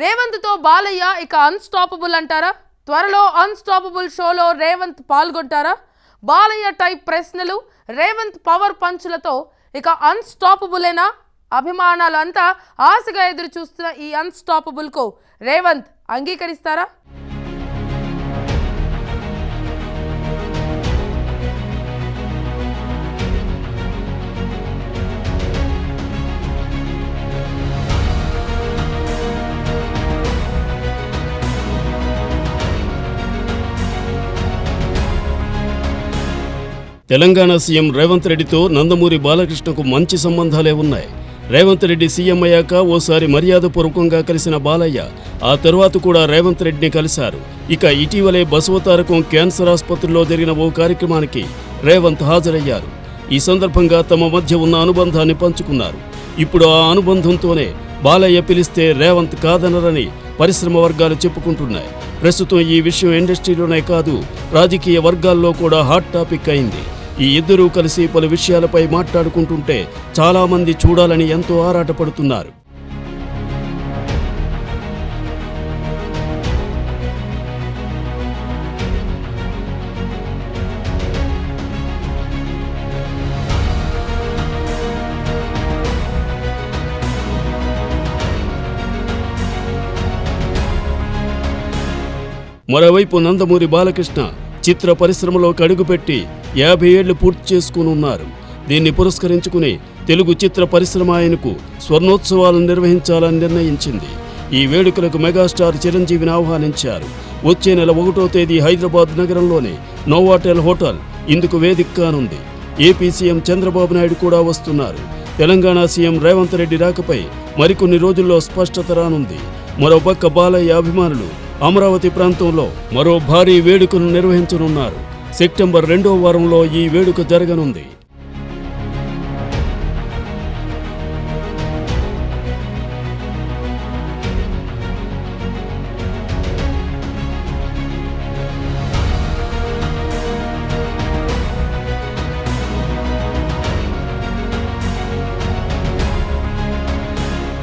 రేవంత్ తో బాలయ్య ఇక అన్స్టాపబుల్ అంటారా? త్వరలో అన్స్టాపబుల్ షోలో రేవంత్ పాల్గొంటారా? బాలయ్య టైప్ ప్రశ్నలు, రేవంత్ పవర్ పంచులతో ఇక అన్స్టాపబులేనా? అభిమానాలు అంతా ఆశగా ఎదురు చూస్తున్న ఈ అన్స్టాపబుల్ కు రేవంత్ అంగీకరిస్తారా? తెలంగాణ సీఎం రేవంత్ రెడ్డితో నందమూరి బాలకృష్ణకు మంచి సంబంధాలే ఉన్నాయి. రేవంత్ రెడ్డి సీఎం అయ్యాక ఓసారి మర్యాదపూర్వకంగా కలిసిన బాలయ్య ఆ తరువాత కూడా రేవంత్ రెడ్డిని కలిశారు. ఇక ఇటీవలే బసవతారకం క్యాన్సర్ ఆసుపత్రిలో జరిగిన ఓ కార్యక్రమానికి రేవంత్ హాజరయ్యారు. ఈ సందర్భంగా తమ మధ్య ఉన్న అనుబంధాన్ని పంచుకున్నారు. ఇప్పుడు ఆ అనుబంధంతోనే బాలయ్య పిలిస్తే రేవంత్ కాదనరని పరిశ్రమ వర్గాలు చెప్పుకుంటున్నాయి. ప్రస్తుతం ఈ విషయం ఇండస్ట్రీలోనే కాదు, రాజకీయ వర్గాల్లో కూడా హాట్ టాపిక్ అయింది. ఈ ఇద్దరూ కలిసి పలు విషయాలపై మాట్లాడుకుంటుంటే చాలా మంది చూడాలని ఎంతో ఆరాటపడుతున్నారు. మరోవైపు నందమూరి బాలకృష్ణ చిత్ర పరిశ్రమలోకి అడుగుపెట్టి 50 ఏళ్లు పూర్తి చేసుకునున్నారు. దీన్ని పురస్కరించుకుని తెలుగు చిత్ర పరిశ్రమ ఆయనకు స్వర్ణోత్సవాలను నిర్వహించాలని నిర్ణయించింది. ఈ వేడుకలకు మెగాస్టార్ చిరంజీవిని ఆహ్వానించారు. వచ్చే నెల 1వ తేదీ హైదరాబాద్ నగరంలోని నోవాటెల్ హోటల్ ఇందుకు వేదిక కానుంది. ఏపీ సీఎం చంద్రబాబు నాయుడు కూడా వస్తున్నారు. తెలంగాణ సీఎం రేవంత్ రెడ్డి రాకపై మరికొన్ని రోజుల్లో స్పష్టత రానుంది. మరోపక్క బాలయ్య అభిమానులు అమరావతి ప్రాంతంలో మరో భారీ వేడుకను నిర్వహించనున్నారు. సెప్టెంబర్ 2వ వారంలో ఈ వేడుక జరగనుంది.